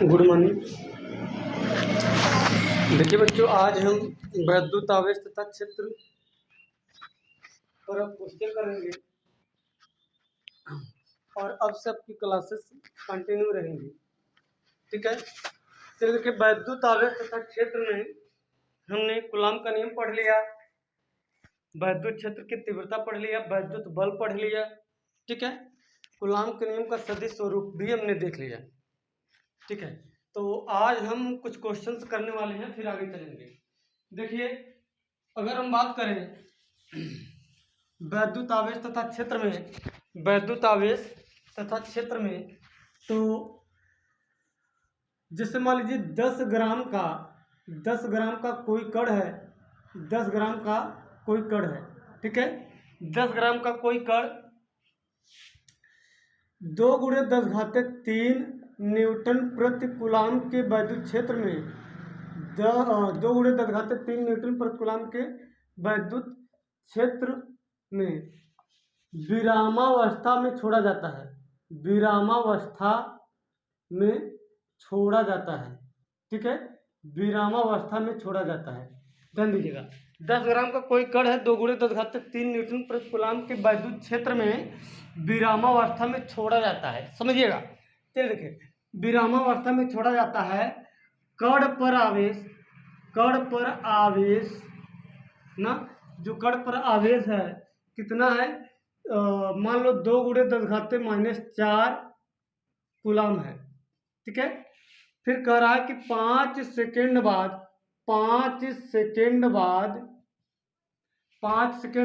Good morning. देखिए बच्चों, आज हम वैद्युत आवेश तथा क्षेत्र पर अब क्वेश्चन करेंगे और अब से आपकी क्लासेस कंटिन्यू रहेंगी। ठीक है, चलिए देखिए, वैद्युत आवेश तथा क्षेत्र में हमने कूलॉम का नियम पढ़ लिया, वैद्युत क्षेत्र की तीव्रता पढ़ लिया, वैद्युत बल पढ़ लिया। ठीक है, कूलॉम के नियम का सदिश स्वरूप भी हमने देख लिया। ठीक है, तो आज हम कुछ क्वेश्चंस करने वाले हैं, फिर आगे चलेंगे। देखिए, अगर हम बात करें वैद्युत आवेश तथा क्षेत्र में, वैद्युत आवेश तथा क्षेत्र में, तो जैसे मान लीजिए 10 ग्राम का कोई कण है, 10 ग्राम का कोई कण है। ठीक है, 10 ग्राम का कोई कण 2 × 10⁻³ न्यूटन प्रति कूलॉम के वैद्युत क्षेत्र में 2 × 10⁻³ न्यूटन प्रति कूलॉम के वैद्युत क्षेत्र में विरामावस्था में छोड़ा जाता है, विरामावस्था में छोड़ा जाता है। ठीक है, विरामावस्था में छोड़ा जाता है। ध्यान दीजिएगा, 10 ग्राम का कोई कण है, 2 × 10⁻³ न्यूटन प्रति कूलॉम के वैद्युत क्षेत्र में विरामावस्था में छोड़ा जाता है। समझिएगा, चलिए देखिए, विरामावस्था में छोड़ा जाता है। कण पर आवेश ना, जो कण पर आवेश है कितना है, मान लो 2 × 10⁻⁴ कूलॉम है। ठीक है, फिर कह रहा है कि 5 सेकेंड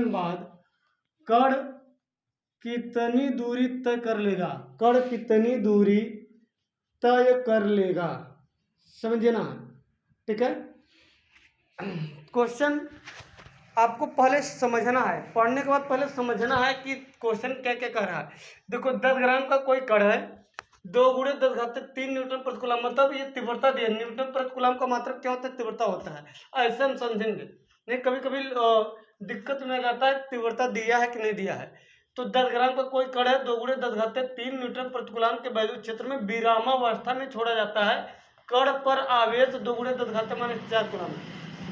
बाद कण कितनी दूरी तय कर लेगा, कण कितनी दूरी तय कर लेगा। समझिए ना। ठीक है, क्वेश्चन आपको पहले समझना है, पढ़ने के बाद पहले समझना है कि क्वेश्चन क्या क्या कह रहा है। देखो, 10 ग्राम का कोई कण है, 2 × 10⁻³ न्यूटन प्रति कूलॉम, मतलब ये तीव्रता दी है। न्यूटन प्रति कूलॉम का मात्रक क्या होता है, तीव्रता होता है। ऐसे हम समझेंगे, नहीं कभी कभी दिक्कत में जाता है तीव्रता दिया है कि नहीं दिया है। तो 10 ग्राम का कोई कण है, 2 × 10⁻³ न्यूटन प्रति कूलॉम के वैद्युत क्षेत्र में विरामावस्था में छोड़ा जाता है। कण पर आवेश 2 × 10⁻⁴ कूलॉम।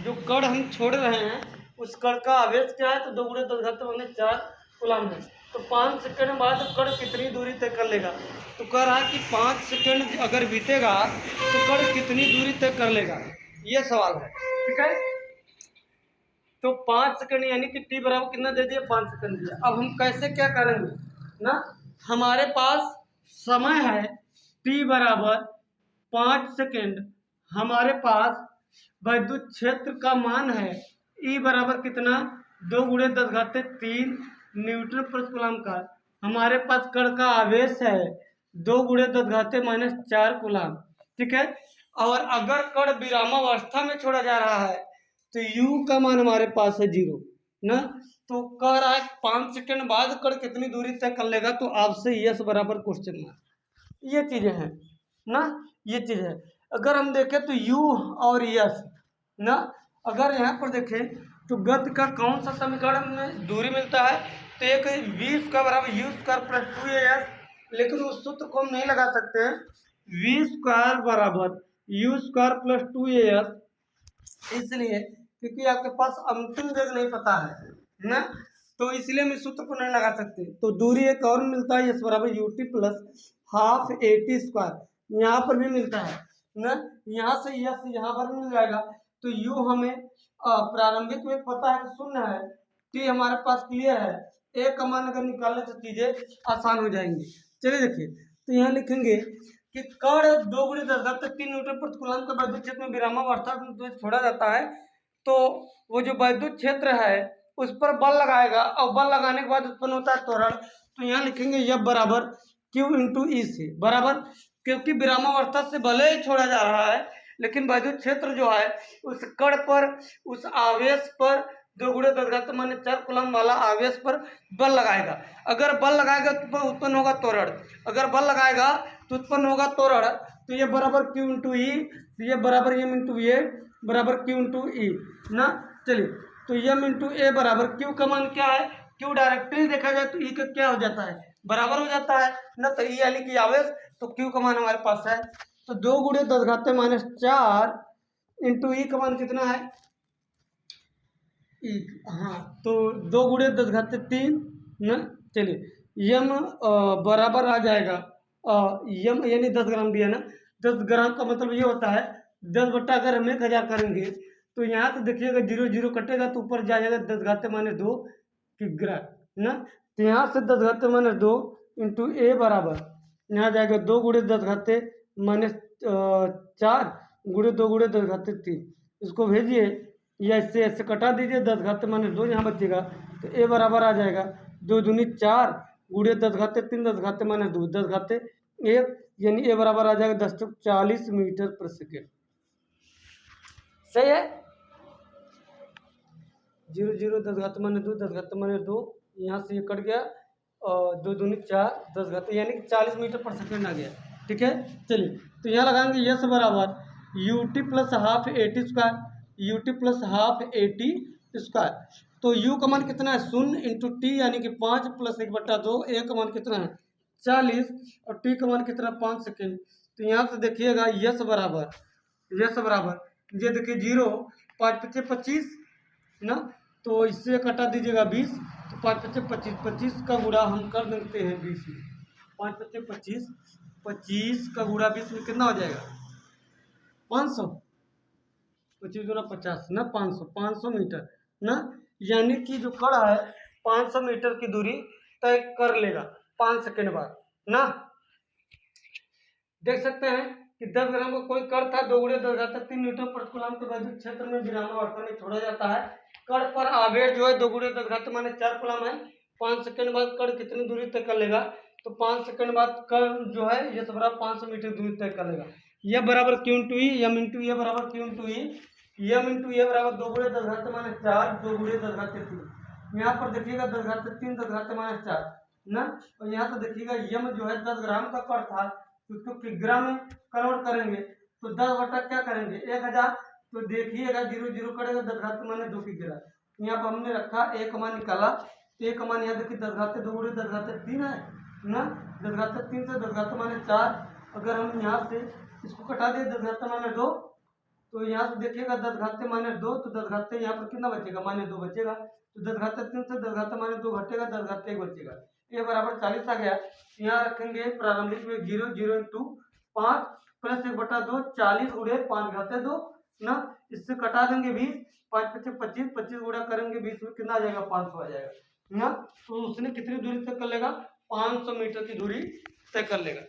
जो कण हम छोड़ रहे हैं उस कण का आवेश क्या है, तो 2 × 10⁻⁴ कूलॉम है। तो 5 सेकंड बाद कण कितनी दूरी तय कर लेगा, तो कह रहा है कि 5 सेकंड अगर बीतेगा तो कण कितनी दूरी तय कर लेगा, ये सवाल है। ठीक है, तो 5 सेकंड यानी कि t बराबर कितना दे दिया, 5 सेकंड दिया। अब हम कैसे क्या करेंगे ना, हमारे पास समय है t बराबर 5 सेकंड, हमारे पास वैद्युत क्षेत्र का मान है E बराबर कितना, 2 × 10⁻³ न्यूटन प्रति कूलॉम का। हमारे पास कण का आवेश है 2 × 10⁻⁴ कूलॉम। ठीक है, और अगर कण विरामावस्था में छोड़ा जा रहा है तो U का मान हमारे पास है 0 ना। तो कह रहा है 5 सेकंड बाद कण कितनी दूरी तय कर लेगा, तो आपसे यस बराबर क्वेश्चन मार्क। ये चीजें हैं ना, ये चीज है। अगर हम देखें तो U और यस ना, अगर यहाँ पर देखें तो गति का कौन सा समीकरण में दूरी मिलता है, तो एक v² बराबर u² + 2as, लेकिन उस सूत्र को हम नहीं लगा सकते हैं। v² बराबर u² + 2as, इसलिए क्योंकि आपके पास अंतिम वेग नहीं पता है ना, तो इसलिए हम इस सूत्र को नहीं लगा सकते। तो दूरी एक और मिलता है, s बराबर ut + ½ at², यहाँ पर भी मिलता है ना, यहाँ से यस यहाँ पर मिल जाएगा। तो u हमें प्रारंभिक वेग पता है, 0 है, t हमारे पास क्लियर है, a का मान अगर निकालने तो चीजें आसान हो जाएंगी। चलिए देखिए, तो यहाँ लिखेंगे कि कण 2 × 10⁻³ न्यूटन प्रति कूलॉम के वैद्युत क्षेत्र में विरामावस्था में छोड़ा जाता है, तो वो जो वैद्युत क्षेत्र है उस पर बल लगाएगा, और बल लगाने के बाद उत्पन्न होता है त्वरण। तो यहाँ लिखेंगे F बराबर Q × E से बराबर, क्योंकि विरामावस्था से भले ही छोड़ा जा रहा है लेकिन वैद्युत क्षेत्र जो है उस कण पर, उस आवेश पर 2 × 10⁻⁴ कूलॉम वाला आवेश पर बल लगाएगा। अगर बल लगाएगा तो उत्पन्न होगा त्वरण, अगर बल लगाएगा तो उत्पन्न होगा त्वरण। तो ये बराबर Q × E, ये बराबर M × A बराबर Q × E ना। चलिए, तो M × A बराबर Q का मान क्या है, Q डायरेक्टली देखा जाए तो E का क्या हो जाता है, बराबर हो जाता है ना। तो ई यानी कि आवेश, तो क्यू का मान हमारे पास है, तो 2 गुणे 10⁻⁴ इंटू ई का मान कितना है, ई, हाँ, तो 2 गुणे 10⁻³ ना। चलिए यम बराबर आ जाएगा, यम यानी 10 ग्राम दिया ना। 10 ग्राम का मतलब ये होता है 10 बट्टा अगर हम 1000 करेंगे तो यहाँ से देखिएगा 0 0 कटेगा तो ऊपर जाएगा 10⁻² किग्रा ना। तो यहाँ से 10⁻² इंटू ए बराबर यहाँ जाएगा 2 गुणे 10⁻⁴ गुणे 2 गुणे 10⁻³ इसको भेजिए या इससे ऐसे कटा दीजिए 10⁻² यहाँ बचेगा, तो ए बराबर आ जाएगा 2 दूनी 4 गुणे 10⁻³ 10⁻², 10⁻1 यानी ए बराबर आ जाएगा 10⁻40 मीटर पर सेकेंड। सही है। 0 0 10⁻², 10⁻², यहाँ से ये कट गया और 2 दूनी 4 10 यानी कि 40 मीटर पर सेकेंड आ गया। ठीक है, चलिए तो यहाँ लगाएंगे यस बराबर ut plus half AT², ut plus half AT²। तो u का मान कितना है 0 इंटू टी यानी कि 5 प्लस 1/2, a का मान कितना है 40 और t का मान कितना 5 सेकेंड। तो यहाँ से देखिएगा यस बराबर ये देखिए 0 5 × 5 = 25 ना, तो इससे कटा दीजिएगा 20, तो 5 × 5 = 25, 25 का गुणा हम कर देते हैं 20 में, 5 × 5 = 25, 25 का गुणा 20 में कितना हो जाएगा 500, 25 × 50 ना 500 मीटर ना। यानी कि जो कड़ा है 500 मीटर की दूरी तय कर लेगा 5 सेकेंड बाद ना। देख सकते हैं कि 10 ग्राम का कोई कण था 2 × 10⁻³ न्यूटन प्रति कूलम के वैद्युत क्षेत्र में विरामावर्तन में छोड़ा जाता है। कण पर आवेश जो है 2 × 10⁻⁴ कूलम है। 5 सेकंड बाद कण कितनी दूरी तय कर लेगा, तो 5 सेकंड बाद कण जो है ये सब बराबर 500 मीटर दूरी तय कर लेगा। यह बराबर क्यू इंटू ई, एम इंटू ए बराबर क्यू इंटू ई, एम इंटू ए बराबर 2 × 10⁻⁴ 2 × 10⁻³ यहाँ पर देखिएगा 10⁻³ 10⁻⁴ ना। और यहाँ से देखिएगा यम जो है 10 ग्राम का कण था उसको किग्रा में कन्वर्ट करेंगे तो 10 बटा क्या करेंगे 1000, तो देखिएगा 0 0 करेगा 10⁻² किग्रा। यहाँ पर हमने रखा ए का मान निकाला, ए का मान यहाँ देखिए 10⁻² 2 × 10⁻³ है ना, 10⁻³ से 10⁻⁴। अगर हम यहाँ से इसको कटा दिए 10⁻², तो यहाँ से देखिएगा 10⁻² तो 10 यहाँ पर कितना बचेगा -2 बचेगा, तो 10⁻³ से 10⁻² घटेगा 10⁻1 बचेगा, ये बराबर 40 आ गया। यहाँ रखेंगे प्रारंभिक में 0 0 इंटू 5 प्लस 1/2 40 गुणे 5⁻2 ना, इससे कटा देंगे 20, 5 × 5 = 25, 25 गुणा करेंगे 20 में कितना आ जाएगा 500 आ जाएगा ना। तो उसने कितनी दूरी तय कर लेगा 500 मीटर की दूरी तय कर लेगा।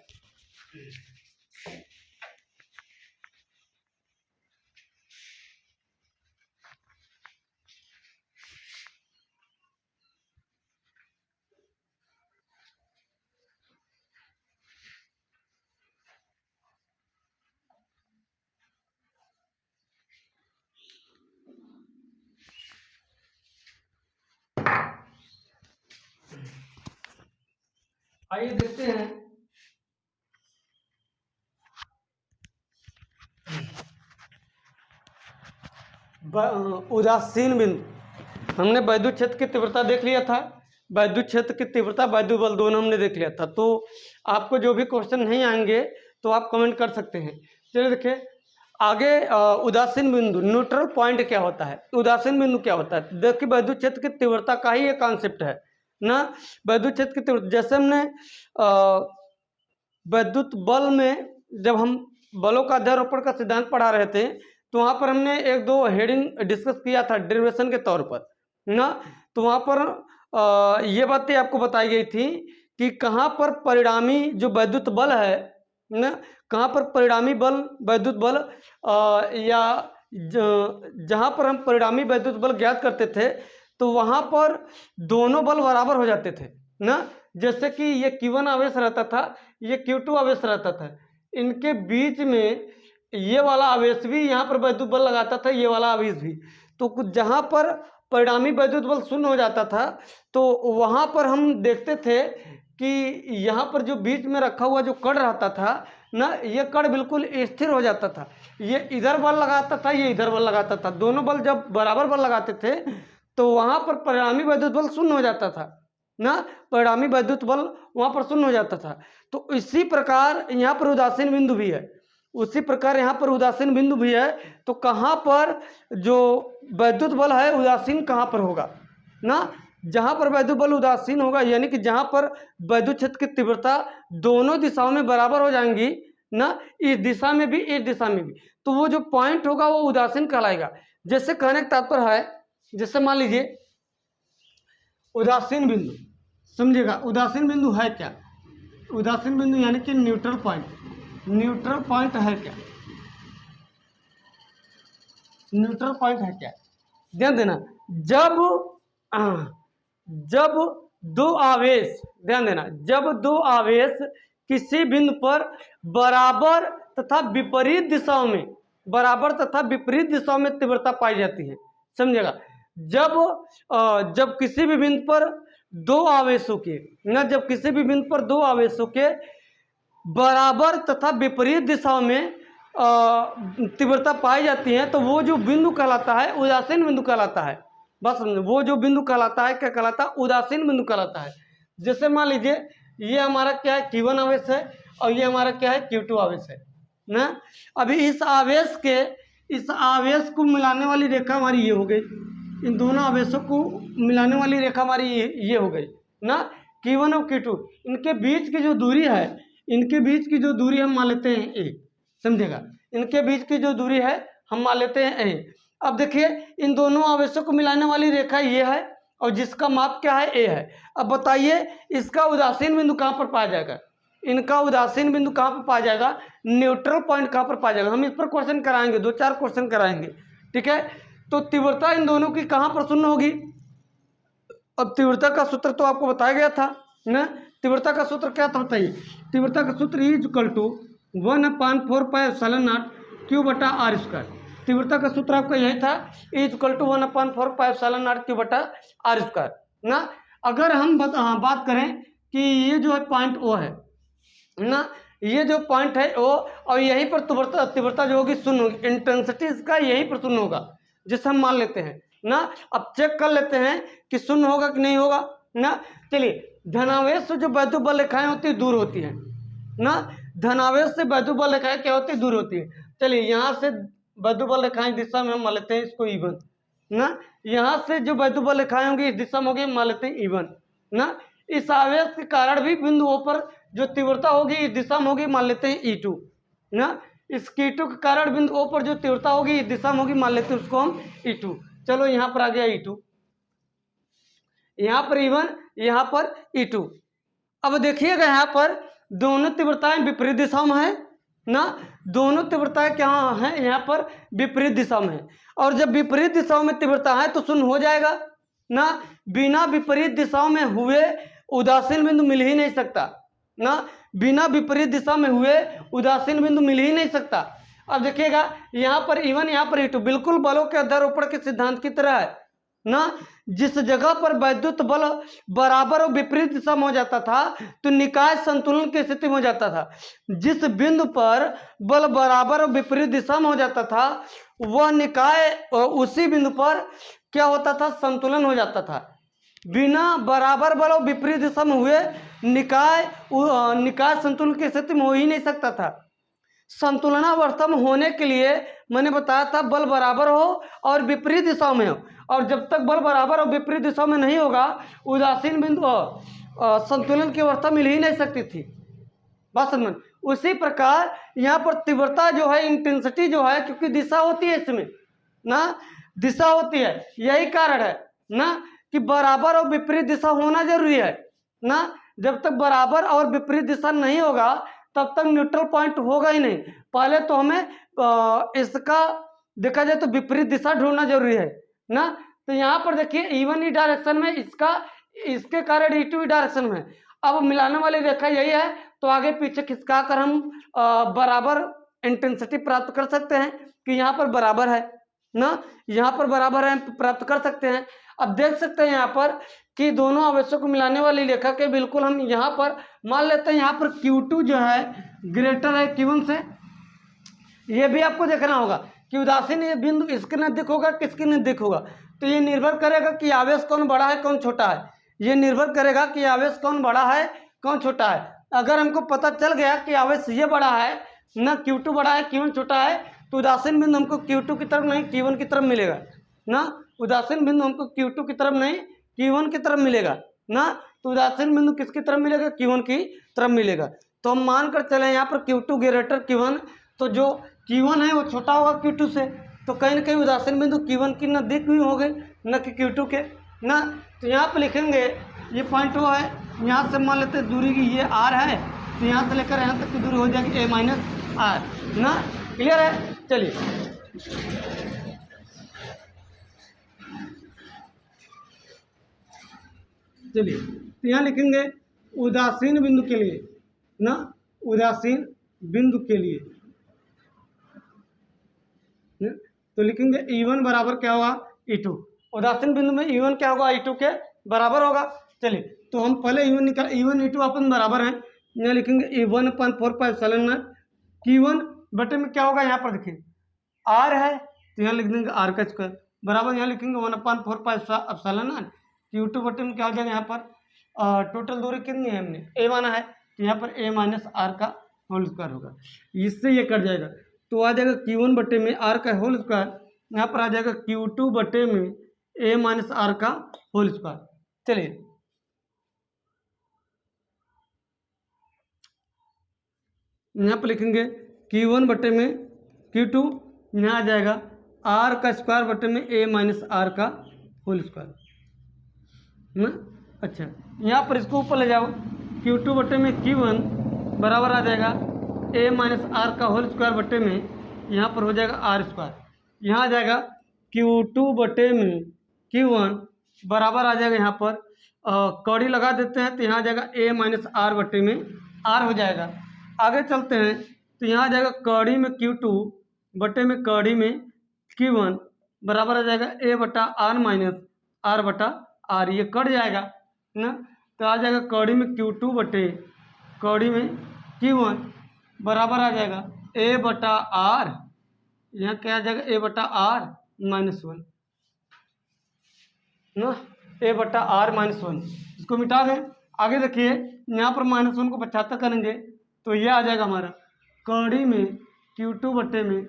आइए देखते हैं उदासीन बिंदु। हमने वैद्युत क्षेत्र की तीव्रता देख लिया था, वैद्युत क्षेत्र की तीव्रता वैद्युत बल दोनों हमने देख लिया था। तो आपको जो भी क्वेश्चन नहीं आएंगे तो आप कमेंट कर सकते हैं। चलिए देखिए आगे उदासीन बिंदु न्यूट्रल पॉइंट क्या होता है, उदासीन बिंदु क्या होता है। देखिए वैद्युत क्षेत्र की तीव्रता का ही एक कॉन्सेप्ट है ना। वैद्युत क्षेत्र की तीव्रता जैसे हमने वैद्युत बल में जब हम बलों का अध्यारोपण का सिद्धांत पढ़ा रहे थे तो वहाँ पर हमने 1-2 हेडिंग डिस्कस किया था डेरिवेशन के तौर पर ना। तो वहाँ पर ये बातें आपको बताई गई थी कि कहाँ पर परिणामी जो वैद्युत बल है ना, कहाँ पर परिणामी बल वैद्युत बल या जहाँ पर हम परिणामी वैद्युत बल ज्ञात करते थे तो वहाँ पर दोनों बल बराबर हो जाते थे ना। जैसे कि ये Q1 आवेश रहता था, ये Q2 आवेश रहता था, इनके बीच में ये वाला आवेश भी यहाँ पर वैद्युत बल लगाता था, ये वाला आवेश भी। तो जहाँ पर परिणामी वैद्युत बल शून्य हो जाता था तो वहाँ पर हम देखते थे कि यहाँ पर जो बीच में रखा हुआ जो कण रहता था ना, ये कण बिल्कुल स्थिर हो जाता था। ये इधर बल लगाता था, ये इधर बल लगाता था, दोनों बल जब बराबर बल लगाते थे तो वहाँ पर परिणामी वैद्युत बल शून्य हो जाता था ना, परिणामी वैद्युत बल वहाँ पर शून्य हो जाता था। तो इसी प्रकार यहाँ पर उदासीन बिंदु भी है, उसी प्रकार यहाँ पर उदासीन बिंदु भी है। तो कहाँ पर जो वैद्युत बल है उदासीन कहाँ पर होगा ना, जहाँ पर वैद्युत बल उदासीन होगा, यानी कि जहाँ पर वैद्युत क्षेत्र की तीव्रता दोनों दिशाओं में बराबर हो जाएंगी ना, इस दिशा में भी इस दिशा में भी, तो वो जो पॉइंट होगा वो उदासीन कहलाएगा। जैसे कहने का तात्पर्य है, जैसे मान लीजिए उदासीन बिंदु, समझिएगा उदासीन बिंदु है क्या, उदासीन बिंदु यानी कि न्यूट्रल पॉइंट, न्यूट्रल पॉइंट है क्या, न्यूट्रल पॉइंट है क्या, ध्यान देना। जब दो आवेश, ध्यान देना, जब दो आवेश किसी बिंदु पर बराबर तथा विपरीत दिशाओं में, बराबर तथा विपरीत दिशाओं में तीव्रता पाई जाती है, समझिएगा। जब किसी भी बिंदु पर दो आवेशों के न, जब किसी भी बिंदु पर दो आवेशों के बराबर तथा विपरीत दिशाओं में तीव्रता पाई जाती है, तो वो जो बिंदु कहलाता है उदासीन बिंदु कहलाता है। बस समझो, वो जो बिंदु कहलाता है क्या कहलाता है, उदासीन बिंदु कहलाता है। जैसे मान लीजिए ये हमारा क्या है, Q1 आवेश है और ये हमारा क्या है, Q2 आवेश है ना। अभी इस आवेश को मिलाने वाली रेखा हमारी ये हो गई, इन दोनों आवेशों को मिलाने वाली रेखा हमारी ये हो गई ना, Q1 और Q2। इनके बीच की जो दूरी है, इनके बीच की जो दूरी हम मान लेते हैं ए, समझेगा, इनके बीच की जो दूरी है हम मान लेते हैं ए। अब देखिए इन दोनों आवेशों को मिलाने वाली रेखा ये है और जिसका माप क्या है, ए है। अब बताइए इसका उदासीन बिंदु कहाँ पर पाया जाएगा, इनका उदासीन बिंदु कहाँ पर पाया जाएगा, न्यूट्रल पॉइंट कहाँ पर पाया जाएगा। हम इस पर क्वेश्चन कराएंगे, 2-4 क्वेश्चन कराएंगे, ठीक है। तो तीव्रता इन दोनों की कहाँ पर शून्य होगी। अब तीव्रता का सूत्र तो आपको बताया गया था ना, तीव्रता का सूत्र क्या था बताइए। तीव्रता का सूत्र E = 1/4πε0 Q/r²। तीव्रता का सूत्र आपका यही था, E = 1/4πε0 Q/r² ना। अगर हम बात करें कि ये जो है पॉइंट O है ना, ये जो पॉइंट है O, और यहीं पर तीव्रता जो होगी शून्य होगी, इंटेंसिटी इसका यहीं पर शून्य होगा, जिसे हम मान लेते हैं ना। अब चेक कर लेते हैं कि शून्य होगा कि नहीं होगा ना। चलिए, धनावेश से जो वैद्युत बल रेखाएं होती है दूर होती है ना, धनावेश से वैद्युत बल रेखाएं क्या होती है, दूर होती है। चलिए यहाँ से वैद्युत बल रेखाएं दिशा में हम मान लेते हैं इसको E1 ना, यहाँ से जो वैद्युत बल रेखाएं होंगी इस दिशा में होगी, मान लेते हैं E1 ना। इस आवेश के कारण भी बिंदुओं पर जो तीव्रता होगी इस दिशा में होगी, मान लेते हैं E2 ना। इस Q2 के कारण बिंदुओं पर जो तीव्रता होगी इस दिशा में होगी, मान लेते हैं उसको हम E2। चलो यहाँ पर आ गया E2, यहाँ पर E1, यहाँ पर E2। अब देखिएगा यहाँ पर दोनों तीव्रताएं विपरीत दिशा में है ना, दोनों तीव्रताएं क्या हैं, यहाँ पर विपरीत दिशा में है। और जब विपरीत दिशाओं में तीव्रता है तो शून्य हो जाएगा ना, बिना विपरीत दिशाओं में हुए उदासीन बिंदु मिल ही नहीं सकता ना, बिना विपरीत दिशा में हुए उदासीन बिंदु मिल ही नहीं सकता। अब देखिएगा यहाँ पर E1, यहाँ पर E2 बिल्कुल बलों के अध्यारोपण के सिद्धांत की तरह है ना। जिस जगह पर वैद्युत बल बराबर और विपरीत दिशा में हो जाता था तो निकाय संतुलन की स्थिति में हो जाता था। जिस बिंदु पर बल बराबर और विपरीत दिशा में हो जाता था वह निकाय उसी बिंदु पर क्या होता था, संतुलन हो जाता था। बिना बराबर बल और विपरीत दिशा में हुए निकाय संतुलन की स्थिति में हो ही नहीं सकता था। संतुलनावस्था में होने के लिए मैंने बताया था बल बराबर हो और विपरीत दिशाओं में हो, और जब तक बल बराबर और विपरीत दिशा में नहीं होगा उदासीन बिंदु संतुलन की अवस्था मिल ही नहीं सकती थी। बात समझ। उसी प्रकार यहाँ पर तीव्रता जो है, इंटेंसिटी जो है, क्योंकि दिशा होती है इसमें ना, दिशा होती है, यही कारण है ना कि बराबर और विपरीत दिशा होना जरूरी है ना। जब तक बराबर और विपरीत दिशा नहीं होगा तब तक न्यूट्रल पॉइंट होगा ही नहीं। पहले तो हमें इसका देखा जाए तो विपरीत दिशा ढूंढना जरूरी है ना। तो यहाँ पर देखिए E1 डायरेक्शन में, इसके कारण E2 डायरेक्शन में। अब मिलाने वाली रेखा यही है, तो आगे पीछे खिसका कर हम बराबर इंटेंसिटी प्राप्त कर सकते हैं कि यहाँ पर बराबर है ना, यहाँ पर बराबर है, प्राप्त कर सकते हैं। अब देख सकते हैं यहाँ पर कि दोनों आवेशों को मिलाने वाली रेखा के बिल्कुल हम यहाँ पर मान लेते हैं, यहाँ पर Q2 जो है ग्रेटर है Q1 से। ये भी आपको देखना होगा कि उदासीन ये बिंदु इसके नजदीक होगा किसके नजदीक होगा, तो ये निर्भर करेगा कि आवेश कौन बड़ा है कौन छोटा है। ये निर्भर करेगा कि आवेश कौन बड़ा है कौन छोटा है। अगर हमको पता चल गया कि आवेश ये बड़ा है ना, Q2 बड़ा है Q1 छोटा है, तो उदासीन बिंदु हमको Q2 की तरफ नहीं Q1 की तरफ मिलेगा ना। उदासीन बिंदु हमको Q2 की तरफ नहीं Q1 की तरफ मिलेगा ना। तो उदासीन बिंदु किसकी तरफ मिलेगा? Q1 की तरफ मिलेगा। तो हम मान कर चले यहाँ पर Q2 ग्रेटर Q1, तो जो Q1 है वो छोटा होगा Q2 से, तो कहीं ना कहीं उदासीन बिंदु Q1 की नजदीक भी होंगे न कि Q2 के ना। तो यहाँ पर लिखेंगे ये पॉइंट वो है, यहाँ से मान लेते हैं दूरी की ये R है, तो यहाँ से लेकर यहाँ तक की दूरी हो जाएगी A-R ना। क्लियर है? चलिए तो यहाँ लिखेंगे उदासीन बिंदु के लिए ना, उदासीन बिंदु के लिए तो लिखेंगे E1 बराबर क्या होगा? E2। उदासीन बिंदु में E1 क्या होगा? E2 के बराबर होगा। चलिए तो हम पहले E1 E2 अपन बराबर हैं। यहाँ लिखेंगे E1 अपन 4πε0 Q1 बटे में क्या होगा? यहाँ पर देखिए R है, तो यहाँ लिख देंगे R का स्क्वायर बराबर, यहाँ लिखेंगे 1/4πε0 Q2 बटे में क्या हो जाएगा? यहाँ पर टोटल दूरी कितनी है हमने A माना है, तो यहाँ पर A-R का होल स्क्वायर होगा। इससे ये कट जाएगा तो आ जाएगा Q1 बटे में R का होल स्क्वायर, यहाँ पर आ जाएगा Q2 बटे में A-R का होल स्क्वायर। चलिए यहाँ पर लिखेंगे Q1 बटे में Q2, यहाँ आ जाएगा R का स्क्वायर बटे में A-R का होल स्क्वायर ना। अच्छा यहाँ पर इसको ऊपर ले जाओ, Q2 बटे में Q1 बराबर आ जाएगा A-R का होल स्क्वायर बटे में यहाँ पर हो जाएगा R स्क्वायर, यहाँ आ जाएगा Q2 बटे में Q1 बराबर आ जाएगा, यहाँ पर कौड़ी लगा देते हैं तो यहाँ आ जाएगा A-R बटे में R हो जाएगा। आगे चलते हैं तो यहाँ आ जाएगा कौड़ी में Q2 बटे में कौड़ी में Q1 बराबर आ जाएगा A/R बटा R, ये कट जाएगा ना। तो आ जाएगा कौड़ी में Q2 बटे कौड़ी में Q1 बराबर आ जाएगा A/R, यहाँ क्या आ जाएगा A/R-1 ना, A/R-1 इसको मिटा दें। आगे देखिए यहाँ पर -1 को 75 करेंगे तो ये आ जाएगा हमारा कौड़ी में Q2 बटे में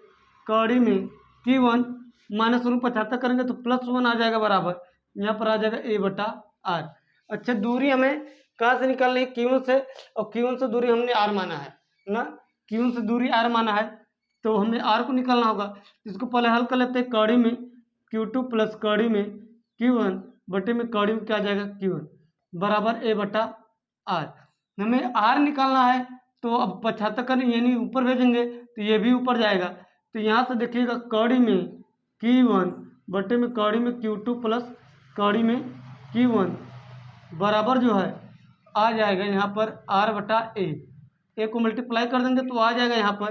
कौड़ी में Q1 -1 को 75 करेंगे तो +1 आ जाएगा बराबर, यहाँ पर आ जाएगा A/R। अच्छा दूरी हमें कहाँ से निकालनी है? Q1 से, और Q1 से दूरी हमने R माना है ना, Q1 से दूरी R माना है तो हमें R को निकालना होगा। इसको पहले हल कर लेते हैं, कौड़ी में Q2 प्लस कौड़ी में Q1 बटे में कौड़ी में क्या आ जाएगा Q1 बराबर A/R। हमें R निकालना है तो अब 75 का यानी ऊपर भेजेंगे तो ये भी ऊपर जाएगा, तो यहाँ से देखिएगा कौड़ी में Q1 बटे में कौड़ी में Q2 प्लस कौड़ी में Q1 बराबर जो है आ जाएगा यहाँ पर R/A। A को मल्टीप्लाई कर देंगे तो आ जाएगा यहाँ पर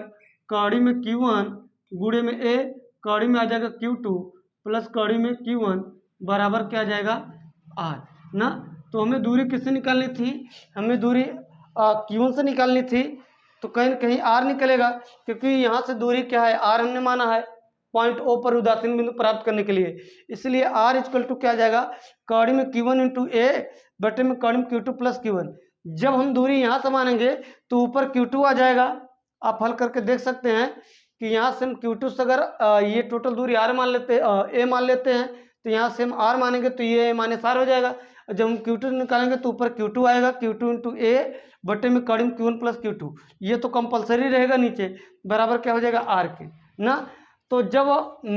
कौड़ी में Q1 गुणे में A, कौड़ी में आ जाएगा Q2 प्लस कौड़ी में Q1 बराबर क्या आ जाएगा R ना। तो हमें दूरी किससे निकालनी थी? हमें दूरी Q1 से निकालनी थी, तो कहीं ना कहीं R निकलेगा क्योंकि यहाँ से दूरी क्या है R हमने माना है पॉइंट O पर उदासीन बिंदु प्राप्त करने के लिए, इसलिए R इक्वल टू क्या आ जाएगा कौड़ी में Q1 इंटू A बटे में कौड़ी में Q2 प्लस Q1। जब हम दूरी यहाँ से मानेंगे तो ऊपर Q2 आ जाएगा, आप हल करके देख सकते हैं कि यहाँ से हम Q2 से अगर ये टोटल दूरी R मान लेते A मान लेते हैं तो यहाँ से हम R मानेंगे तो ये A-R हो जाएगा। जब हम Q2 निकालेंगे तो ऊपर Q2 आएगा, Q2 इंटू A बटे में कौड़ी में Q1 प्लस Q2, ये तो कंपलसरी रहेगा नीचे बराबर क्या हो जाएगा R के ना। तो जब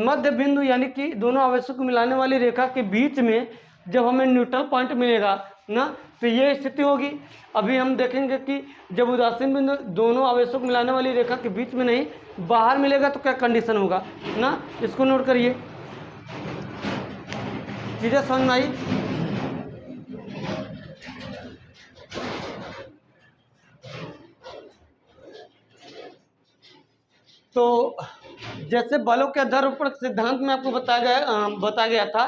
मध्य बिंदु यानी कि दोनों आवेशों को मिलाने वाली रेखा के बीच में जब हमें न्यूट्रल पॉइंट मिलेगा ना, तो ये स्थिति होगी। अभी हम देखेंगे कि जब उदासीन बिंदु दोनों आवेशों को मिलाने वाली रेखा के बीच में नहीं बाहर मिलेगा तो क्या कंडीशन होगा ना, इसको नोट करिए। चीजें समझ में आई? तो जैसे बलों के आधारोपण सिद्धांत में आपको बताया गया था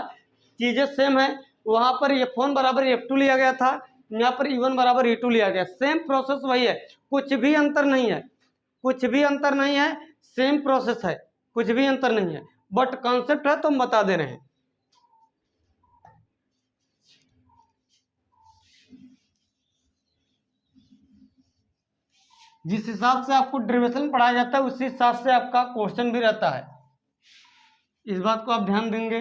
चीजें सेम है, वहां पर F1 बराबर F2 लिया गया था, यहाँ पर E1 बराबर E2 लिया गया। सेम प्रोसेस वही है, कुछ भी अंतर नहीं है, कुछ भी अंतर नहीं है, सेम प्रोसेस है, कुछ भी अंतर नहीं है, बट कॉन्सेप्ट है तो हम बता दे रहे हैं। जिस हिसाब से आपको डेरिवेशन पढ़ाया जाता है उसी हिसाब से आपका क्वेश्चन भी रहता है। इस बात को आप ध्यान देंगे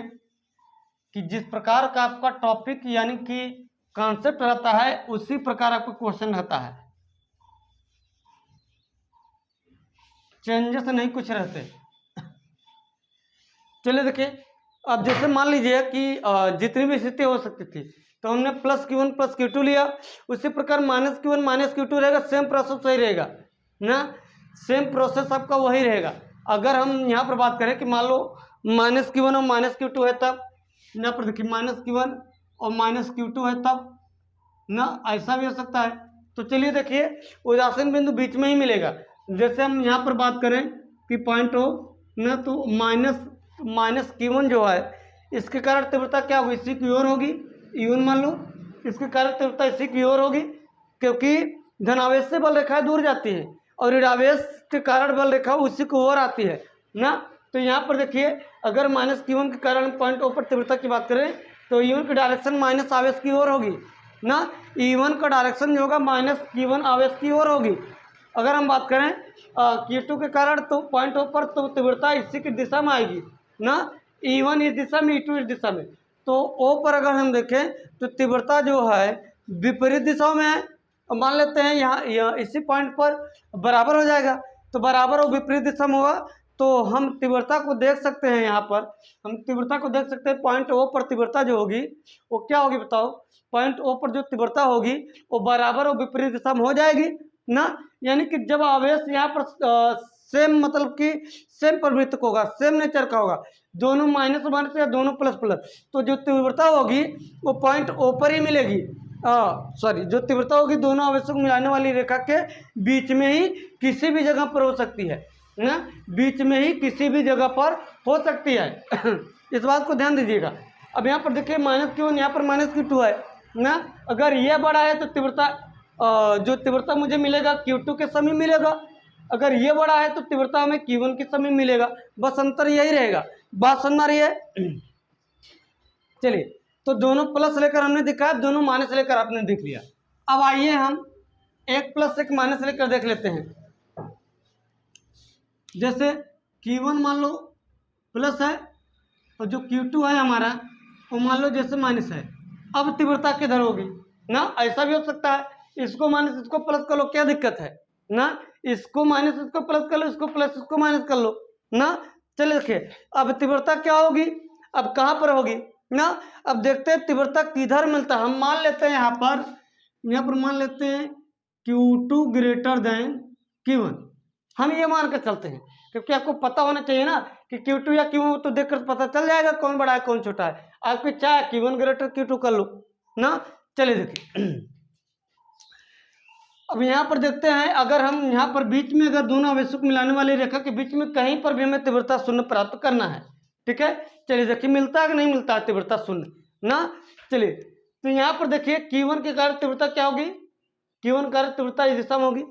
कि जिस प्रकार का आपका टॉपिक यानी कि कॉन्सेप्ट रहता है उसी प्रकार आपका क्वेश्चन रहता है, चेंजेस नहीं कुछ रहते। चलिए देखिए, अब जैसे मान लीजिए कि जितनी भी स्थिति हो सकती थी तो हमने प्लस Q1 प्लस Q2 लिया, उसी प्रकार माइनस Q1 माइनस Q2 रहेगा, सेम प्रोसेस वही रहेगा ना, सेम प्रोसेस आपका वही रहेगा। अगर हम यहाँ पर बात करें कि मान लो माइनस Q1 और माइनस Q2 है, तब यहाँ पर देखिए माइनस Q1 और माइनस Q2 है, तब ना ऐसा भी हो सकता है। तो चलिए देखिए, उदासीन बिंदु बीच में ही मिलेगा। जैसे हम यहाँ पर बात करें कि पॉइंट हो ना, तो माइनस Q1 जो है इसके कारण तीव्रता क्या होगी, इसी की ओर होगी, E1 मान लो, इसके कारण तीव्रता इसी की ओर होगी, क्योंकि धनावेश से बल रेखा दूर जाती है और ऋणावेश के कारण बल रेखा उसी की ओर आती है ना। तो यहाँ पर देखिए, अगर माइनस Q1 के कारण पॉइंट ओ पर तीव्रता की बात करें तो E1 की डायरेक्शन माइनस आवेश की ओर होगी ना, E1 का डायरेक्शन जो होगा माइनस Q1 आवेश की ओर होगी। अगर हम बात करें Q2 के कारण तो पॉइंट ओ पर तो तीव्रता इसी की दिशा में आएगी ना, E1 इस दिशा में, E2 इस दिशा में। तो O पर अगर हम देखें तो तीव्रता जो है विपरीत दिशाओं में है। मान लेते हैं यहाँ इसी पॉइंट पर बराबर हो जाएगा, तो बराबर और विपरीत दिशा में होगा, तो हम तीव्रता को देख सकते हैं। यहाँ पर हम तीव्रता को देख सकते हैं, पॉइंट O पर तीव्रता जो होगी वो क्या होगी बताओ, पॉइंट O पर जो तीव्रता होगी वो बराबर और विपरीत दिशा में हो जाएगी ना। यानी कि जब आवेश यहाँ पर सेम मतलब कि सेम प्रवृत्त होगा, सेम नेचर का होगा, दोनों माइनस माइनस या दोनों प्लस प्लस, तो जो तीव्रता होगी वो पॉइंट O पर ही मिलेगी। सॉरी, जो तीव्रता होगी दोनों आवेशों को मिलाने वाली रेखा के बीच में ही किसी भी जगह पर हो सकती है ना, बीच में ही किसी भी जगह पर हो सकती है। इस बात को ध्यान दीजिएगा। अब यहाँ पर देखिए माइनस Q1, यहाँ पर माइनस Q2 है ना। अगर ये बड़ा है तो तीव्रता जो तीव्रता मुझे मिलेगा Q2 के समय मिलेगा, अगर ये बड़ा है तो तीव्रता हमें Q1 के समय मिलेगा, बस अंतर यही रहेगा। बात समझ रही है? चलिए, तो दोनों प्लस लेकर हमने दिखाया, दोनों माइनस लेकर आपने देख लिया। अब आइए हम एक प्लस एक माइनस लेकर देख लेते हैं। जैसे Q1 मान लो प्लस है और जो Q2 है हमारा वो मान लो जैसे माइनस है। अब तीव्रता किधर होगी ना, ऐसा भी हो सकता है, इसको माइनस इसको प्लस कर लो, क्या दिक्कत है ना, इसको माइनस इसको प्लस कर लो, इसको प्लस इसको माइनस कर लो ना। चलिए देखिए, अब तीव्रता क्या होगी, अब कहाँ पर होगी ना। अब देखते हैं तीव्रता किधर मिलता है। हम मान लेते हैं यहाँ पर मान लेते हैं Q2 ग्रेटर देन Q1, हम ये मान कर चलते हैं, क्योंकि आपको पता होना चाहिए ना कि Q2 या Q1 तो देखकर पता चल जाएगा कौन बड़ा है कौन छोटा है। आपकी चाहे Q1 ग्रेटर Q2 कर लो ना। चलिए देखिए, अब यहाँ पर देखते हैं, अगर हम यहाँ पर बीच में अगर दोनों आवेशों को मिलाने वाली रेखा के बीच में कहीं पर भी हमें तीव्रता शून्य प्राप्त करना है, ठीक है। चलिए देखिए, मिलता है कि नहीं मिलता है तीव्रता शून्य ना। चलिए, तो यहाँ पर देखिए Q1 के कारण तीव्रता क्या होगी, Q1 कारण तीव्रता इस दिशा में होगी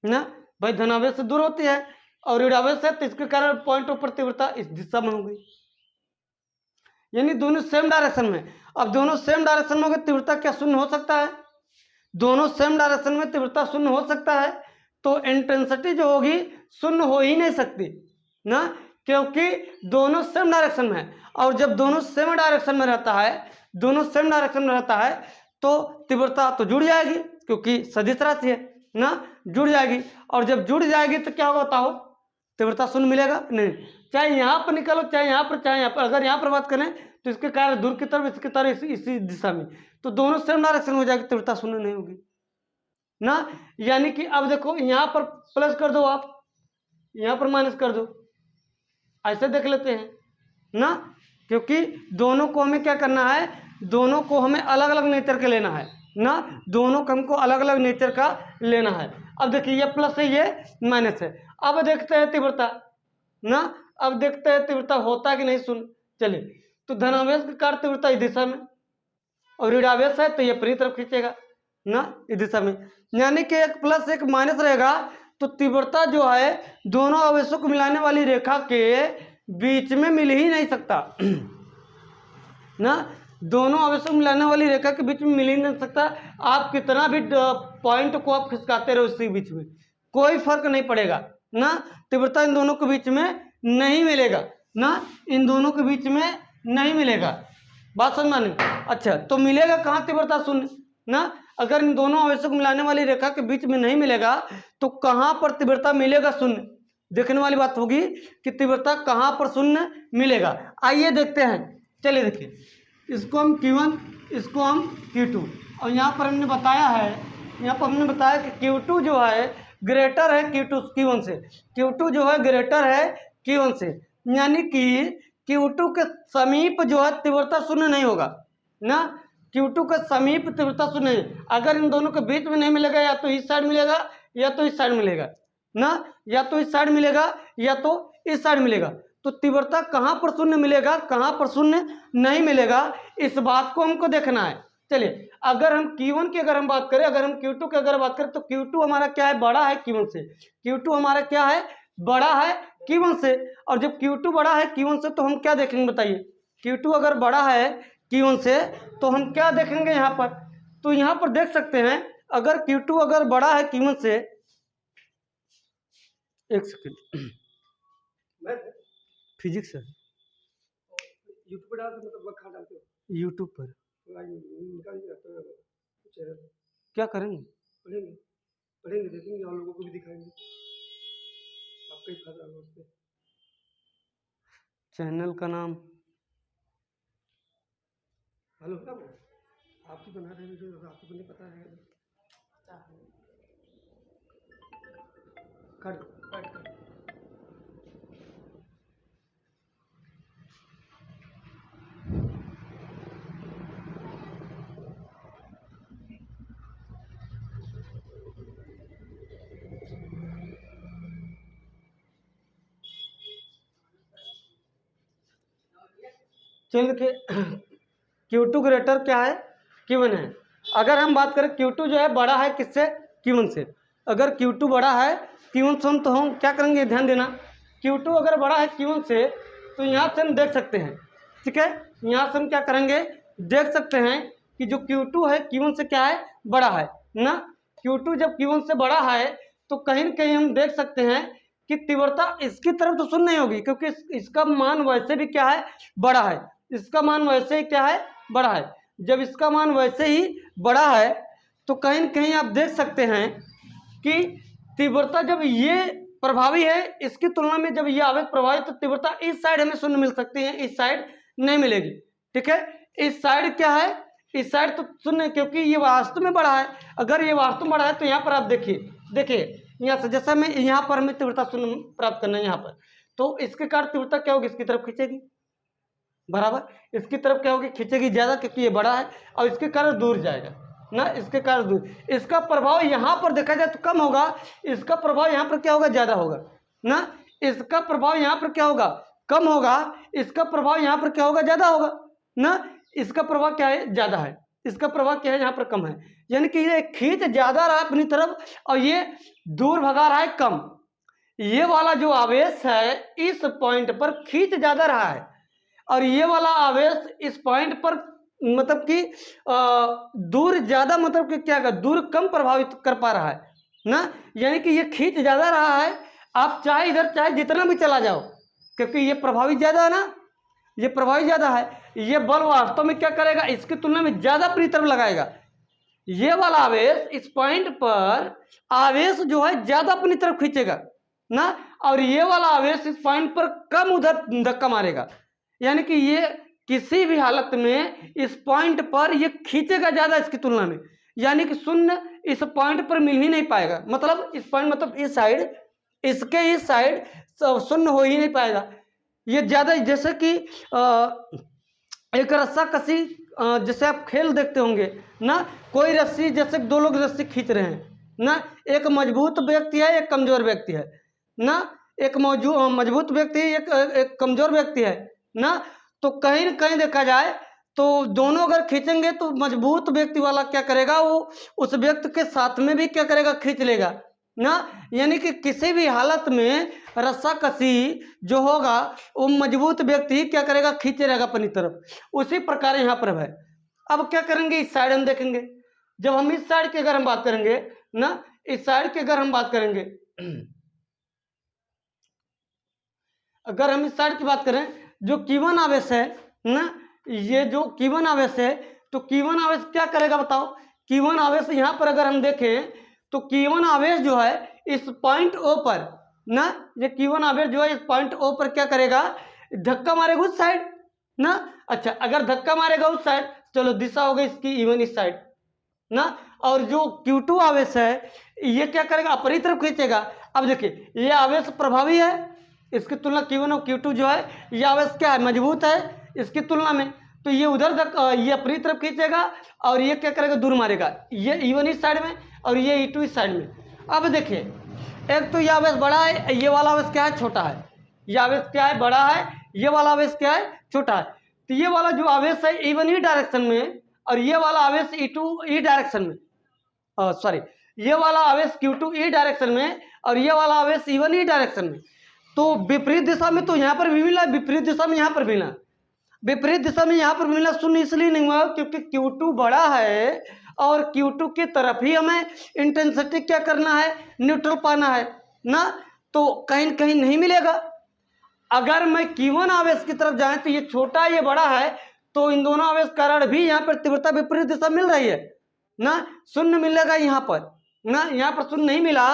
ना, भाई धनावेश से दूर होती है और ऋणावेश है तो इसके कारण पॉइंट ऊपर तीव्रता इस दिशा में होगी, यानी दोनों सेम डायरेक्शन में। अब दोनों सेम डायरेक्शन में होगी, तीव्रता क्या शून्य हो सकता है, दोनों सेम डायरेक्शन में तीव्रता शून्य हो सकता है, तो इंटेंसिटी जो होगी शून्य हो ही नहीं सकती ना, क्योंकि दोनों सेम डायरेक्शन में है। और जब दोनों सेम डायरेक्शन में रहता है, दोनों सेम डायरेक्शन में रहता है तो तीव्रता तो जुड़ जाएगी, क्योंकि सदिश राशि है ना, जुड़ जाएगी। और जब जुड़ जाएगी तो क्या होगा बताओ, तीव्रता शून्य मिलेगा नहीं, चाहे यहाँ पर निकालो चाहे यहाँ पर, चाहे यहाँ पर। अगर यहाँ पर बात करें तो इसके कारण दूर की तरफ, इसकी तरफ, इसी दिशा में, तो दोनों सेम डायरेक्शन हो जाएगी, तीव्रता शून्य नहीं होगी ना। यानी कि अब देखो यहाँ पर प्लस कर दो, आप यहाँ पर माइनस कर दो, ऐसे देख लेते हैं ना, क्योंकि दोनों को हमें क्या करना है, दोनों को हमें अलग अलग नेचर के लेना है ना, दोनों को हमको अलग अलग नेचर का लेना है। अब देखिए, ये प्लस है ये माइनस है। अब देखते हैं तीव्रता ना, अब देखते हैं तीव्रता होता कि नहीं सुन। चलिए, तो धनावेश के कारण तीव्रता इस दिशा में और ऋणावेश है तो ये अपनी तरफ खींचेगा ना, इस दिशा में, यानी कि एक प्लस एक माइनस रहेगा, तो तीव्रता जो है दोनों आवेशों को मिलाने वाली रेखा के बीच में मिल ही नहीं सकता ना, दोनों आवेशों को मिलाने वाली रेखा के बीच में मिल ही नहीं सकता। आप कितना भी पॉइंट को आप खिसकाते रहो उसके बीच में, कोई फर्क नहीं पड़ेगा ना, तीव्रता इन दोनों के बीच में नहीं मिलेगा ना, इन दोनों के बीच में नहीं मिलेगा। बात समझ में? अच्छा, तो मिलेगा कहाँ तीव्रता शून्य ना, अगर इन दोनों आवेशों को मिलाने वाली रेखा के बीच में नहीं मिलेगा तो कहाँ पर तीव्रता मिलेगा शून्य, देखने वाली बात होगी कि तीव्रता कहाँ पर शून्य मिलेगा। आइए देखते हैं, चलिए देखिए, इसको हम Q1, इसको हम Q2, और यहाँ पर हमने बताया है, यहाँ पर हमने बताया कि Q2 जो है ग्रेटर है Q1 से, Q2 जो है ग्रेटर है Q1 से, यानी कि Q2 के समीप जो है तीव्रता शून्य नहीं होगा ना, Q2 के समीप तीव्रता शून्य नहीं। अगर इन दोनों के बीच में नहीं मिलेगा, या तो इस साइड मिलेगा या तो इस साइड मिलेगा ना, या तो इस साइड मिलेगा या तो इस साइड मिलेगा, तो तीव्रता कहाँ पर शून्य मिलेगा, कहाँ पर शून्य नहीं मिलेगा, इस बात को हमको देखना है। चलिए, अगर हम Q1 की अगर हम बात करें, अगर हम Q2 की अगर बात करें, तो Q2 हमारा क्या है, बड़ा है Q1 से, Q2 हमारा क्या है, बड़ा है Q1 से। और जब Q2 बड़ा है Q1 से तो हम क्या देखेंगे बताइए, Q2 अगर बड़ा है Q1 से तो हम क्या देखेंगे यहाँ पर, तो यहाँ पर देख सकते हैं, अगर Q2 अगर बड़ा है Q1 से, एक सेकंड, फिजिक्स है, यूट्यूब पर डालते, मतलब कहाँ डालते हो, यूट्यूब पर क्या करेंगे, पढ़ेंगे, पढ़ेंगे, देखेंगे और लोगों को भी दिखाएंगे, आपका ही फायदा होगा उससे। चैनल का नाम हेलो, आप ही बना रहे हैं वीडियो, आपको तो नहीं पता है, कट कट कट। चलिए देखिए, Q2 ग्रेटर क्या है, Q1 है। अगर हम बात करें Q2 जो है बड़ा है किससे, Q1 से, अगर Q2 बड़ा है Q1 से, हम तो हम क्या करेंगे, ध्यान देना, Q2 अगर बड़ा है Q1 से तो यहाँ से हम देख सकते हैं, ठीक है, यहाँ से हम क्या करेंगे, देख सकते हैं कि जो Q2 है Q1 से क्या है, बड़ा है ना, Q2 जब Q1 से बड़ा है तो कहीं न कहीं हम देख सकते हैं कि तीव्रता इसकी तरफ तो शून्य नहीं होगी, क्योंकि इसका मान वैसे भी क्या है, बड़ा है, इसका मान वैसे ही क्या है, बड़ा है। जब इसका मान वैसे ही बड़ा है तो कहीं न कहीं आप देख सकते हैं कि तीव्रता जब ये प्रभावी है इसकी तुलना में, जब ये आवेश प्रभावी, तो तीव्रता इस साइड हमें शून्य मिल सकती है, इस साइड नहीं मिलेगी, ठीक है। इस साइड क्या है, इस साइड तो शून्य, क्योंकि ये वास्तव में बड़ा है। अगर ये वास्तव में बड़ा है तो यहाँ पर आप देखिए यहाँ से, जैसा मैं यहाँ पर हमें तीव्रता शून्य प्राप्त करना है यहाँ पर, तो इसके कारण तीव्रता क्या होगी, इसकी तरफ खींचेगी, बराबर, इसकी तरफ क्या होगी, खींचेगी ज़्यादा, क्योंकि ये बड़ा है, और इसके कारण दूर जाएगा ना, इसके कारण दूर, इसका प्रभाव यहाँ पर देखा जाए तो कम होगा, इसका प्रभाव यहाँ पर क्या होगा, ज़्यादा होगा ना, इसका प्रभाव यहाँ पर क्या होगा, कम होगा, इसका प्रभाव यहाँ पर क्या होगा, ज़्यादा होगा ना, इसका प्रभाव क्या है, ज़्यादा है, इसका प्रभाव क्या है, यहाँ पर कम है, यानी कि ये खींच ज़्यादा रहा है अपनी तरफ और ये दूर भगा रहा है कम। ये वाला जो आवेश है इस पॉइंट पर खींच ज़्यादा रहा है, और ये वाला आवेश इस पॉइंट पर मतलब कि दूर ज़्यादा, मतलब कि क्या कर, दूर कम प्रभावित कर पा रहा है ना, यानी कि ये खींच ज़्यादा रहा है, आप चाहे इधर चाहे जितना भी चला जाओ, क्योंकि ये प्रभावी ज़्यादा है ना, ये प्रभावी ज़्यादा है, ये बल वास्तव में क्या करेगा, इसकी तुलना में ज़्यादा अपनी तरफ लगाएगा। ये वाला आवेश इस पॉइंट पर आवेश जो है ज़्यादा अपनी तरफ खींचेगा ना, और ये वाला आवेश इस पॉइंट पर कम उधर धक्का मारेगा, यानी कि ये किसी भी हालत में इस पॉइंट पर ये खींचेगा ज़्यादा इसकी तुलना में, यानी कि शून्य इस पॉइंट पर मिल ही नहीं पाएगा, मतलब इस पॉइंट, मतलब इस साइड, इसके इस साइड शून्य हो ही नहीं पाएगा, ये ज़्यादा, जैसे कि एक रस्सा कसी, जैसे आप खेल देखते होंगे ना, कोई रस्सी, जैसे दो लोग रस्सी खींच रहे हैं ना, एक मजबूत व्यक्ति है, एक कमजोर व्यक्ति है ना, एक मजबूत व्यक्ति है, एक कमजोर व्यक्ति है ना, तो कहीं न कहीं देखा जाए तो दोनों अगर खींचेंगे तो मजबूत व्यक्ति वाला क्या करेगा, वो उस व्यक्ति के साथ में भी क्या करेगा, खींच लेगा ना, यानी कि किसी भी हालत में रस्सा कसी जो होगा वो मजबूत व्यक्ति क्या करेगा, खींचे रहेगा अपनी तरफ। उसी प्रकार यहाँ पर है। अब क्या करेंगे, इस साइड हम देखेंगे, जब हम इस साइड की अगर हम बात करेंगे ना, इस साइड की अगर हम बात करेंगे अगर हम इस साइड की बात करें, जो Q1 आवेश है ना, ये जो Q1 आवेश है, तो Q1 आवेश क्या करेगा बताओ। Q1 आवेश यहाँ पर अगर हम देखें तो Q1 आवेश जो है इस पॉइंट O पर ना, ये Q1 आवेश जो है इस पॉइंट O पर क्या करेगा, धक्का मारेगा उस साइड ना। अच्छा, अगर धक्का मारेगा उस साइड, चलो दिशा हो गई इसकी E1 इस साइड ना। और जो Q2 आवेश है ये क्या करेगा, अपनी तरफ खींचेगा। अब देखिए ये आवेश प्रभावी है, इसकी तुलना Q1 और Q2 जो है ये आवेश क्या है, मजबूत है इसकी तुलना में। तो ये उधर ये अपनी तरफ खींचेगा और ये क्या करेगा, दूर मारेगा। ये E1 इस साइड में और ये E2 इस साइड में। अब देखिए एक तो ये आवेश बड़ा है, ये वाला आवेश क्या है, छोटा है। ये आवेश क्या है, बड़ा है, ये वाला आवेश क्या है, छोटा है। तो ये वाला जो आवेश है E1 ई डायरेक्शन में और ये वाला आवेश E2 ई डायरेक्शन में, सॉरी ये वाला आवेश Q2 ई डायरेक्शन में और ये वाला आवेश E1 ई डायरेक्शन में। तो विपरीत दिशा में तो यहाँ पर भी मिला, विपरीत दिशा में यहाँ पर भी मिला, विपरीत दिशा में यहाँ पर मिला। शून्य इसलिए नहीं हुआ क्योंकि Q2 बड़ा है और Q2 की तरफ ही हमें इंटेंसिटी क्या करना है, न्यूट्रल पाना है ना। तो कहीं न कहीं नहीं मिलेगा। अगर मैं Q1 आवेश की तरफ जाए तो ये छोटा ये बड़ा है, तो इन दोनों आवेश कारण भी यहाँ पर तीव्रता विपरीत दिशा मिल रही है ना। शून्य मिलेगा यहाँ पर ना, यहाँ पर शून्य नहीं मिला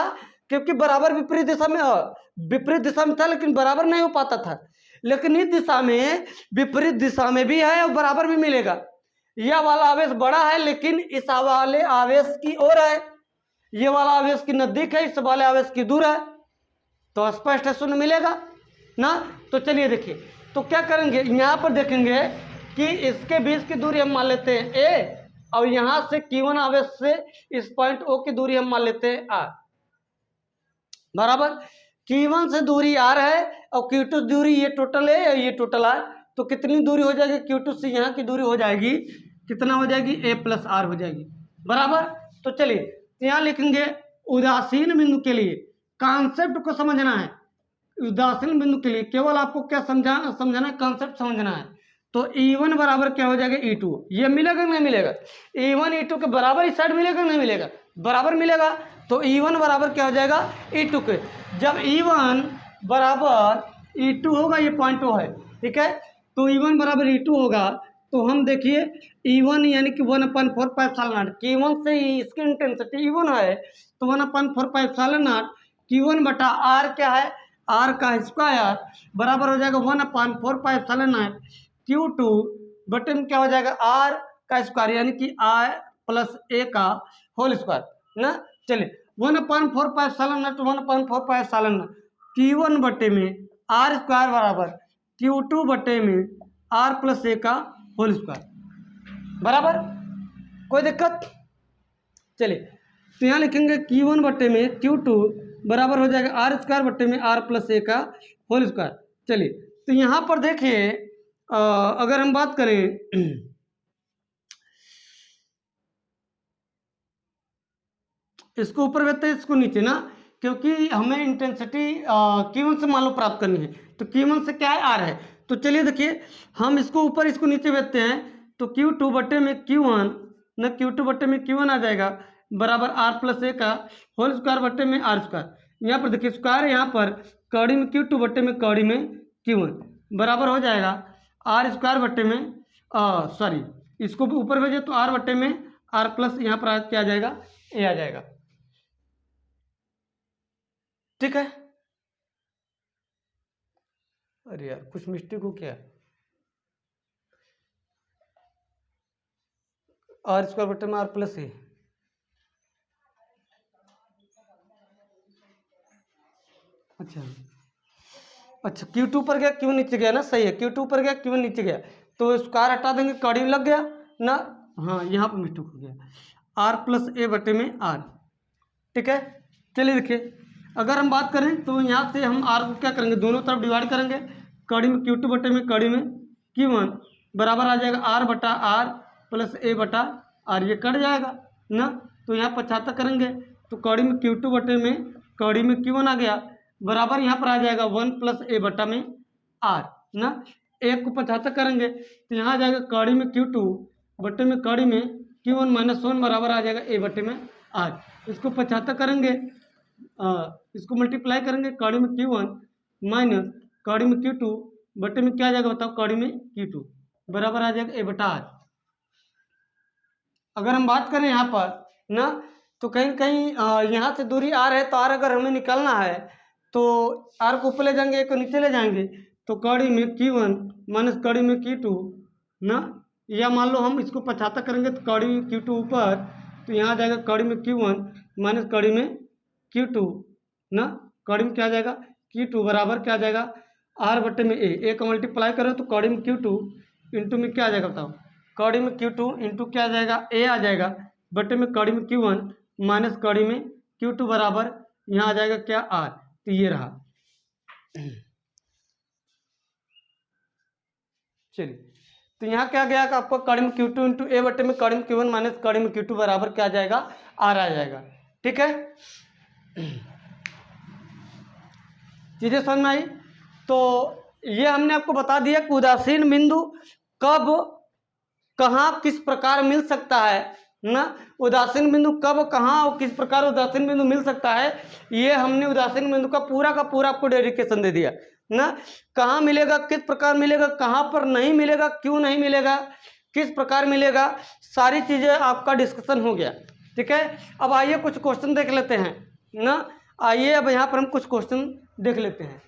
क्योंकि बराबर विपरीत दिशा में, विपरीत दिशा में था लेकिन बराबर नहीं हो पाता था। लेकिन इस दिशा में विपरीत दिशा में भी है और बराबर भी मिलेगा। यह वाला आवेश बड़ा है लेकिन इस वाले आवेश की ओर है, ये वाला आवेश की नजदीक है, इस वाले आवेश की दूर है, तो स्पष्ट है शून्य मिलेगा ना। तो चलिए देखिए, तो क्या करेंगे, यहाँ पर देखेंगे कि इसके बीच की दूरी हम मान लेते हैं a और यहाँ से Q1 आवेश से इस पॉइंट O की दूरी हम मान लेते हैं r, बराबर। Q1 से दूरी r है और Q2 दूरी ये टोटल है और ये टोटल r, तो कितनी दूरी हो जाएगी, Q2 से यहाँ की दूरी हो जाएगी, कितना हो जाएगी, a प्लस r हो जाएगी, बराबर। तो चलिए यहाँ लिखेंगे उदासीन बिंदु के लिए कॉन्सेप्ट को समझना है। उदासीन बिंदु के लिए केवल आपको क्या समझना है, कॉन्सेप्ट समझना है। तो E1 बराबर क्या हो जाएगा, E2। ये मिलेगा नहीं मिलेगा, E1 E2 के बराबर इस साइड मिलेगा नहीं मिलेगा, बराबर मिलेगा। तो E1 बराबर क्या हो जाएगा, E2 के। जब E1 बराबर E2 होगा, ये पॉइंट O है, ठीक है। तो E1 बराबर E2 होगा तो हम देखिए E1 यानी कि 1/4 पाई एप्सिलॉन नॉट, Q1 से इसकी इंटेंसिटी E1 है तो 1/4 पाई एप्सिलॉन नॉट Q1 बटा R क्या है, R का स्क्वायर बराबर हो जाएगा 1/4 पाई एप्सिलॉन नॉट Q2 बटे में क्या हो जाएगा, R का स्क्वायर यानी कि I प्लस A का होल स्क्वायर ना। चलिए 1/4 pi epsilon not 1/4 pi epsilon not Q1 बटे में R स्क्वायर बराबर Q2 बटे में R प्लस A का होल स्क्वायर, बराबर। कोई दिक्कत, चलिए तो यहाँ लिखेंगे Q1 बटे में Q2 बराबर हो जाएगा R स्क्वायर बटे में R प्लस A का होल स्क्वायर। चलिए तो यहाँ पर देखिए अगर हम बात करें इसको ऊपर रहते हैं इसको नीचे ना, क्योंकि हमें इंटेंसिटी Q1 से मान लो प्राप्त करनी है, तो Q1 से क्या है, R है। तो चलिए देखिए हम इसको ऊपर इसको नीचे भेजते हैं, तो Q2 बटे में Q1 न, Q2 बटे में Q1 आ जाएगा बराबर R प्लस A का होल स्क्वायर बटे में R स्क्वायर। यहाँ पर देखिए स्क्वायर यहाँ पर कड़ी में Q2 बटे में कड़ी में Q1 बराबर हो जाएगा R स्क्वायर बटे में, सॉरी इसको भी ऊपर भेजे तो R बटे में R प्लस यहाँ पर क्या आ जाएगा, A आ जाएगा, ठीक है। अरे यार कुछ मिस्टेक हो क्या, R स्क्वायर बटे में R प्लस A, अच्छा अच्छा Q2 पर गया Q1 नीचे गया ना, सही है, Q2 पर गया Q1 नीचे गया तो स्क्वायर हटा देंगे, कड़ी लग गया ना, हाँ यहाँ पर मिस्टेक हो गया, R प्लस A बटे में R, ठीक है। चलिए देखिए अगर हम बात करें तो यहाँ से हम R को क्या करेंगे, दोनों तरफ डिवाइड करेंगे, कड़ी में Q2 बटे में कड़ी में Q1 बराबर आ जाएगा R बटा R प्लस A बटा R, ये कट जाएगा ना। तो यहाँ 75 करेंगे तो कड़ी में Q2 बटे में कड़ी में Q1 आ गया बराबर यहाँ पर आ जाएगा 1 प्लस A बटा में R ना। एक को 75 करेंगे तो यहाँ आ जाएगा कड़ी में Q2 बटे में कड़ी में Q1 माइनस 1 बराबर आ जाएगा A बटे में R। इसको 75 करेंगे इसको मल्टीप्लाई करेंगे कड़ी में Q1 माइनस कड़ी में Q2 बटे में क्या आ जाएगा बताओ, कड़ी में Q2 बराबर आ जाएगा A/R। अगर हम बात करें यहाँ पर ना, तो कहीं कहीं यहाँ से दूरी R है, तो R अगर हमें निकालना है तो R को ऊपर ले जाएंगे, एक को नीचे ले जाएंगे, तो कड़ी में Q1 माइनस कड़ी में Q2 ना, या मान लो हम इसको 75 करेंगे तो कड़ी में Q2 ऊपर, तो यहाँ आ जाएगा कड़ी में Q1 माइनस कड़ी में Q2 ना, कड़ी में क्या आ जाएगा Q2 बराबर क्या आ जाएगा R बटे में A का मल्टीप्लाई करो तो कड़ी में Q2 इंटू में क्या आ जाएगा बताओ, कड़ी में Q2 इंटू क्या आ जाएगा A आ जाएगा बटे में कड़ी में Q1 माइनस कड़ी में Q2 बराबर यहाँ आ जाएगा क्या R। तो ये रहा। चलिए, तो यहाँ क्या गया कि आपको कड़ी में Q2 इंटू A बटे में कड़ी में Q1 माइनस कड़ी में Q2 बराबर क्या आ जाएगा R आ जाएगा। ठीक है, चीजें समझ में आई। तो ये हमने आपको बता दिया कि उदासीन बिंदु कब कहाँ किस प्रकार मिल सकता है ना, उदासीन बिंदु कब कहाँ और किस प्रकार उदासीन बिंदु मिल सकता है, ये हमने उदासीन बिंदु का पूरा आपको डेडिकेशन दे दिया ना। कहाँ मिलेगा, किस प्रकार मिलेगा, कहाँ पर नहीं मिलेगा, क्यों नहीं मिलेगा, किस प्रकार मिलेगा, सारी चीजें आपका डिस्कशन हो गया। ठीक है, अब आइए कुछ क्वेश्चन देख लेते हैं ना। आइए अब यहाँ पर हम कुछ क्वेश्चन देख लेते हैं।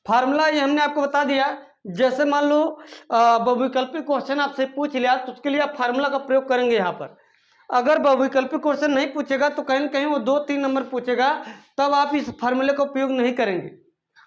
फार्मूला ये हमने आपको बता दिया। जैसे मान लो बहुविकल्पी क्वेश्चन आपसे पूछ लिया तो उसके लिए आप फार्मूला का प्रयोग करेंगे यहाँ पर। अगर बहुविकल्पी क्वेश्चन नहीं पूछेगा तो कहीं ना कहीं वो 2-3 नंबर पूछेगा, तब आप इस फार्मूले का उपयोग नहीं करेंगे।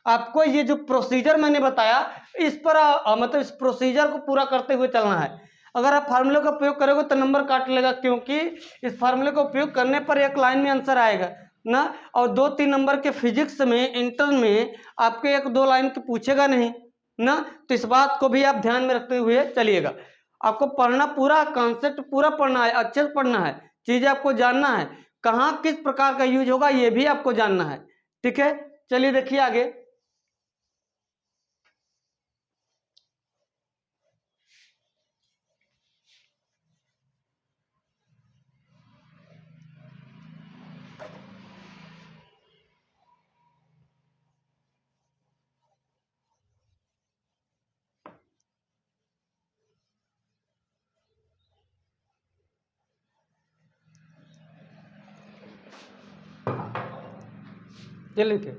आपको ये जो प्रोसीजर मैंने बताया इस पर मतलब इस प्रोसीजर को पूरा करते हुए चलना है। अगर आप फार्मूले का उपयोग करोगे तो नंबर काट लेगा, क्योंकि इस फार्मूले का उपयोग करने पर एक लाइन में आंसर आएगा ना, और 2-3 नंबर के फिजिक्स में इंटर में आपके 1-2 लाइन के पूछेगा नहीं ना। तो इस बात को भी आप ध्यान में रखते हुए चलिएगा। आपको पढ़ना, पूरा कॉन्सेप्ट पूरा पढ़ना है, अच्छे से पढ़ना है, चीजें आपको जानना है, कहाँ किस प्रकार का यूज होगा ये भी आपको जानना है। ठीक है, चलिए देखिए आगे। चलिए,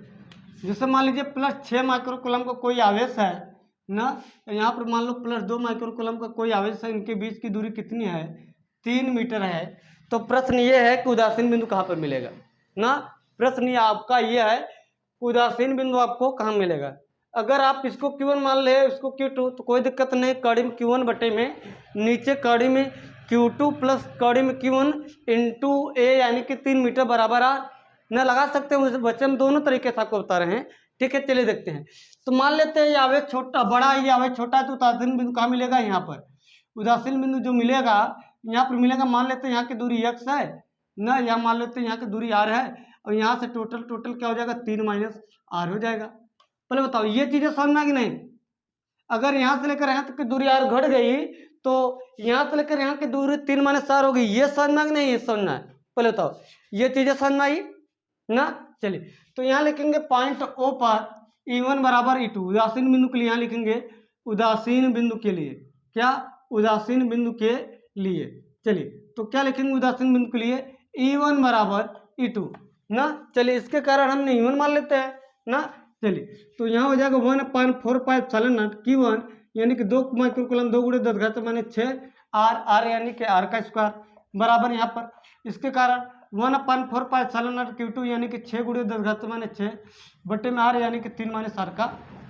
जैसे मान लीजिए +6 माइक्रोकूलम का कोई आवेश है ना, यहाँ पर मान लो +2 माइक्रोकूलम का कोई आवेश है, इनके बीच की दूरी कितनी है, 3 मीटर है। तो प्रश्न ये है कि उदासीन बिंदु कहाँ पर मिलेगा ना। प्रश्न ये आपका ये है, उदासीन बिंदु आपको कहाँ मिलेगा। अगर आप इसको Q1 मान ले, इसको Q2, तो कोई दिक्कत नहीं, कड़ी में Q1 बटे में नीचे कड़ी में Q2 प्लस कड़ी में Q1 इंटू A यानी कि 3 मीटर बराबर R न लगा सकते हैं। उस बच्चे में दोनों तरीके से आपको बता रहे हैं। ठीक है, चलिए देखते हैं। तो मान लेते हैं ये आवेश छोटा, बड़ा है, ये आवेश छोटा है, तो उदासीन बिंदु कहाँ मिलेगा, यहाँ पर। उदासीन बिंदु जो मिलेगा यहाँ पर मिलेगा, मान लेते हैं यहाँ की दूरी x है ना, या मान लेते हैं यहाँ की दूरी r है, और यहाँ से टोटल क्या हो जाएगा, 3 माइनस r हो जाएगा। पहले बताओ ये चीजें समझ में आ कि नहीं। अगर यहाँ से लेकर यहाँ तक की दूरी r घट गई तो यहाँ से लेकर यहाँ की दूरी 3 माइनस r हो गई, ये समझना कि नहीं, ये समझना है। पहले बताओ ये चीजें समझ में आई ना। चलिए, तो यहाँ लिखेंगे पॉइंट O पर E1 बराबर E2। उदासीन बिंदु के लिए यहाँ लिखेंगे, उदासीन बिंदु के लिए क्या, उदासीन बिंदु के लिए। चलिए, तो क्या लिखेंगे उदासीन बिंदु के लिए, E1 बराबर E2 ना। चलिए, इसके कारण हमने E1 मान लेते हैं ना। चलिए, तो यहाँ हो जाएगा 1/4 Q1 यानी कि 2 माइक्रोकूलम 2 × 10⁻6 R यानी कि R का स्क्वायर बराबर यहाँ पर इसके कारण 1/4 Q2 यानी कि 6 × 10⁻6 बटे में R यानी कि 3 माइनस R का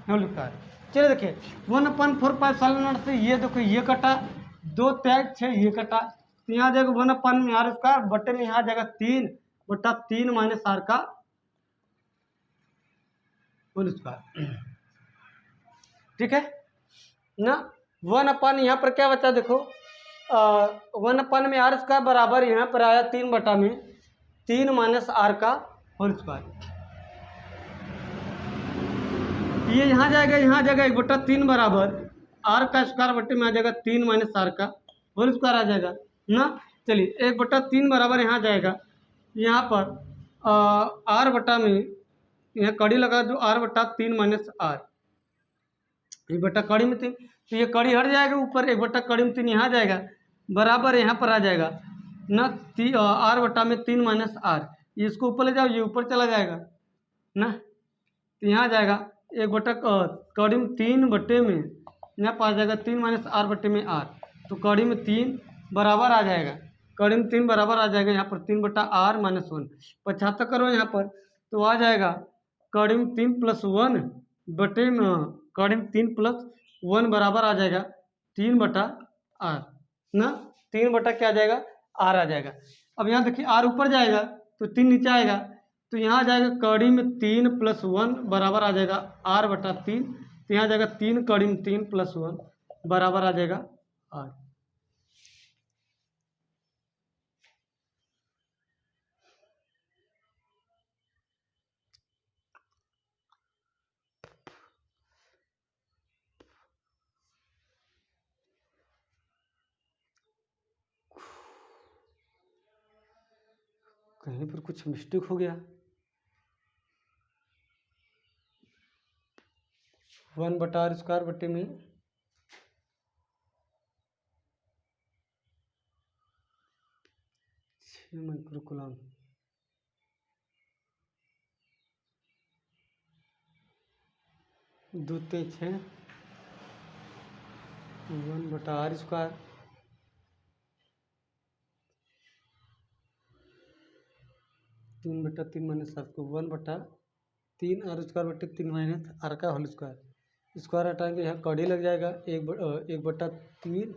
यहाँ लिखा है। चलिए देखिए, 1/4 से ये देखो ये कटा, 2 त्याग 6 ये कटा, तो यहाँ आ जाएगा 1/r² बटे में यहाँ आ जाएगा 3/3 माइनस R का होल स्क्वायर। ठीक है ना। 1/, यहाँ पर क्या बचा देखो, 1/में r² बराबर यहाँ पर आया 3/3 माइनस R का होल स्क्वायर। ये यहाँ जाएगा, यहाँ जाएगा 1/3 बराबर R का स्क्वायर बटे में आ जाएगा 3 माइनस R का होल स्क्वायर आ जाएगा ना। चलिए 1/3 बराबर यहाँ जाएगा, यहाँ पर आर बटा में यहाँ कड़ी लगा दो, r/3 माइनस आर, ये बटा कड़ी में 3, तो ये कड़ी हट जाएगा ऊपर, 1/3 यहाँ जाएगा, बराबर यहाँ पर आ जाएगा ना r/3 माइनस आर, ये इसको ऊपर ले जाओ, ये ऊपर चला जाएगा ना, तो यहाँ जाएगा 1/3 में यहाँ पर आ जाएगा 3 माइनस आर बटे में आर, तो कड़ी में 3 बराबर आ जाएगा, कड़ी में 3 बराबर आ जाएगा, यहाँ पर 3/r माइनस 1, 75 करो यहाँ पर तो आ जाएगा कड़ी में 3 + 1 बटे में कड़ी में 3 + 1 बराबर आ जाएगा 3/r ना, 3 क्या आ जाएगा r आ जाएगा। अब यहाँ देखिए r ऊपर जाएगा तो 3 नीचे आएगा, तो यहाँ आ जाएगा कड़ी में 3 + 1 बराबर आ जाएगा r/3, तो यहाँ जाएगा 3 कड़ी में 3 + 1 बराबर आ जाएगा r। कहीं पर कुछ मिस्टेक हो गया, 1/r² बटे में 6 माइक्रोकूलम, दूते 6 1/r², 3/3 माइनस r को 1/3r² बटे 3 माइनस r का होल स्क्वायर, स्क्वायर हटाएंगे यहाँ कड़ी लग जाएगा 1/3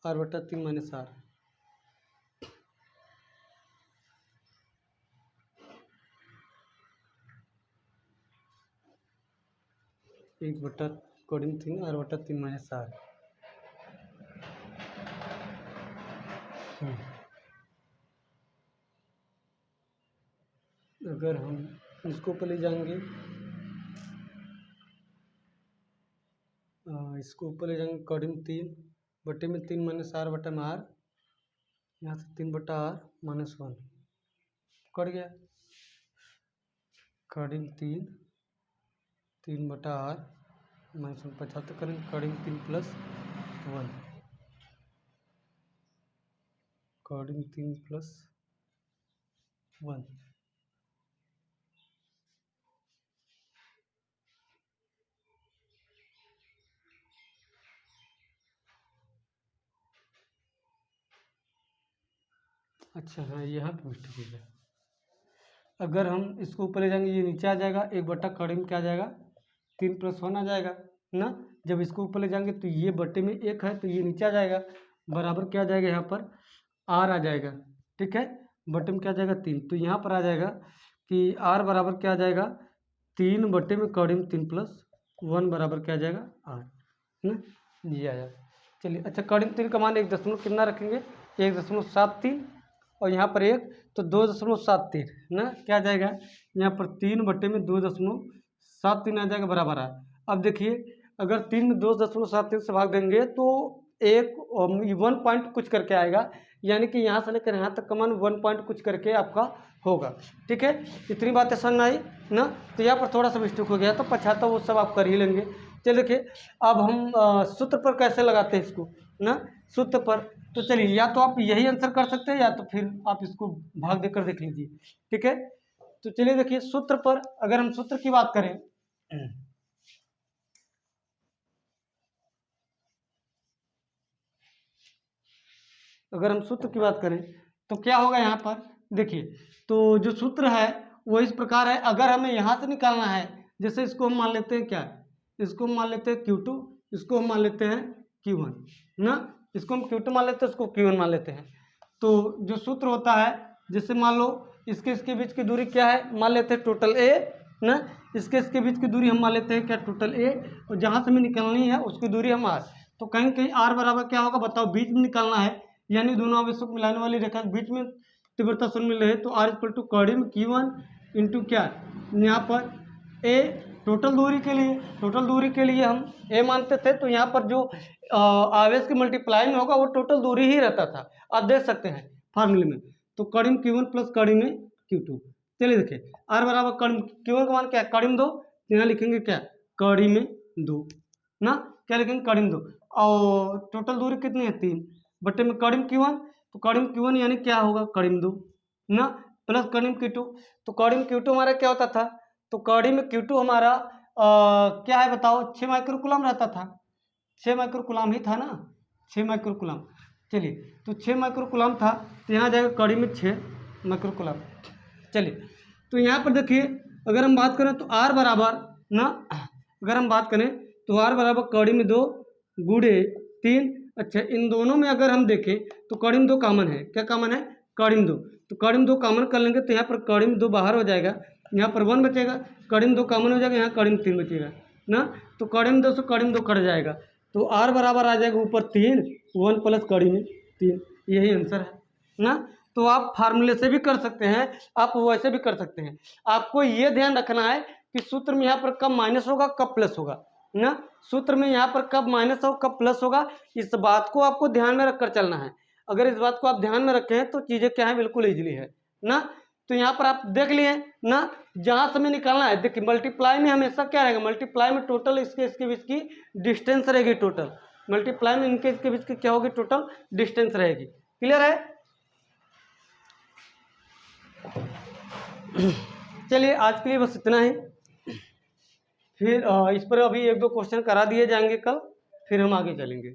r/3 माइनस r, कड़ी में 3 r/3 माइनस r। अगर हम इसको ऊपर ले जाएंगे, इसको ऊपर ले जाएंगे कड़ी में 3 बटे में 3 माइनस r बटे में r, यहाँ से 3/r माइनस 1 कट गया, कड़ी में 3/r माइनस 1, 75 करेंगे कड़ी में 3 + 1, कड़ी में 3 + 1, अच्छा हाँ यहाँ पे मिस्टेक हो गया। अगर हम इसको ऊपर ले जाएंगे ये नीचे आ जाएगा, 1/कड़ी में क्या आ जाएगा 3 + 1 आ जाएगा ना, जब इसको ऊपर ले जाएंगे तो ये बटे में 1 है तो ये नीचे आ जाएगा, बराबर क्या आ जाएगा यहाँ पर r आ जाएगा, ठीक है, बटे में क्या आ जाएगा 3, तो यहाँ पर आ जाएगा कि r बराबर क्या आ जाएगा 3 बटे में कड़ी में 3 + 1 बराबर क्या आ जाएगा r ना, ये आया। चलिए अच्छा कड़ी में 3 का मान 1 दशमलव कितना रखेंगे 1.73 और यहाँ पर 1 तो 2.73 ना, क्या आ जाएगा यहाँ पर 3 बटे में 2.73 आ जाएगा बराबर है। अब देखिए अगर 3 में 2.73 से भाग देंगे तो एक 1 पॉइंट कुछ करके आएगा, यानी कि यहाँ से लेकर यहाँ तक का मान 1 पॉइंट कुछ करके आपका होगा, ठीक है, इतनी बातें समझ में आई ना। तो यहाँ पर थोड़ा सा मिस्टेक हो गया तो 75 वो सब आप कर ही लेंगे। चलिए देखिए अब हम सूत्र पर कैसे लगाते हैं इसको ना, सूत्र पर तो चलिए या तो आप यही आंसर कर सकते हैं या तो फिर आप इसको भाग देकर देख लीजिए, ठीक है। तो चलिए देखिए सूत्र पर अगर हम सूत्र की बात करें तो क्या होगा यहाँ पर देखिए, तो जो सूत्र है वो इस प्रकार है। अगर हमें यहाँ से निकालना है, जैसे इसको हम मान लेते हैं क्या, इसको हम मान लेते हैं Q2, इसको हम मान लेते हैं Q1 ना, इसको हम Q2 मान लेते हैं, इसको Q1 मान लेते हैं। तो जो सूत्र होता है जैसे मान लो इसके बीच की दूरी क्या है, मान लेते हैं टोटल A ना, इसके बीच की दूरी हम मान लेते हैं क्या टोटल A, और जहाँ से हमें निकालनी है उसकी दूरी हम R, तो कहीं कहीं R बराबर क्या होगा बताओ, बीच में निकालना है, यानी दोनों आवेशों को मिलाने वाली रेखा के बीच में तीव्रता शून्य मिल रही है, तो R = कड़ी में Q1 इंटू क्या यहाँ पर A टोटल दूरी के लिए हम A मानते थे, तो यहाँ पर जो आवेश के मल्टीप्लाई में होगा वो टोटल दूरी ही रहता था। आप देख सकते हैं फार्मूले में, तो कड़ी में Q1 प्लस कड़ी में Q2। चलिए देखिए R बराबर कड़ी Q1 का मान क्या है, कड़ी में 2, यहाँ लिखेंगे क्या, कड़ी में 2 ना, क्या लिखेंगे, कड़ी में 2, और टोटल दूरी कितनी है 3 बटे में कड़ी में Q1, तो कड़ी में Q1 यानी क्या होगा, कड़ी में 2 ना, प्लस कड़ी में Q2, तो कड़ी में Q2 हमारा क्या होता था, तो कड़ी में Q2 हमारा क्या है बताओ, 6 माइक्रोकुलम रहता था, 6 माइक्रोकुलम ही था ना, 6 माइक्रोकुलम। चलिए तो 6 माइक्रोकुलम था, तो यहाँ जाएगा कड़ी में 6 माइक्रोकुलम। चलिए तो यहाँ पर देखिए अगर हम बात करें तो R बराबर ना, अगर हम बात करें तो R बराबर कड़ी में 2 गुणे 3। अच्छा इन दोनों में अगर हम देखें तो कड़ी में 2 कॉमन है, क्या कॉमन है, कड़ी में 2, तो कड़ी में 2 कॉमन कर लेंगे तो यहाँ पर कड़ी में 2 बाहर हो जाएगा, यहाँ पर 1 बचेगा, कड़ी में 2 कॉमन हो जाएगा, यहाँ कड़ी में 3 बचेगा ना, तो कड़ी में 2 से कड़ी में 2 कट जाएगा, तो R बराबर आ जाएगा ऊपर 3, 1 प्लस कड़ी में 3, यही आंसर है ना। तो आप फार्मूले से भी कर सकते हैं, आप वैसे भी कर सकते हैं, आपको ये ध्यान रखना है कि सूत्र में यहाँ पर कब माइनस होगा कब प्लस होगा ना, सूत्र में यहाँ पर कब माइनस होगा कब प्लस होगा, इस बात को आपको ध्यान में रखकर चलना है। अगर इस बात को आप ध्यान में रखें तो चीज़ें क्या है, बिल्कुल ईजिली है ना। तो यहाँ पर आप देख लिए ना, जहाँ से हमें निकालना है, देखिए मल्टीप्लाई में हमेशा क्या रहेगा, मल्टीप्लाई में टोटल इसके बीच की डिस्टेंस रहेगी, टोटल मल्टीप्लाई में इनके इसके बीच की क्या होगी, टोटल डिस्टेंस रहेगी। क्लियर है। चलिए आज के लिए बस इतना ही, फिर इस पर अभी 1-2 क्वेश्चन करा दिए जाएंगे कल, फिर हम आगे चलेंगे।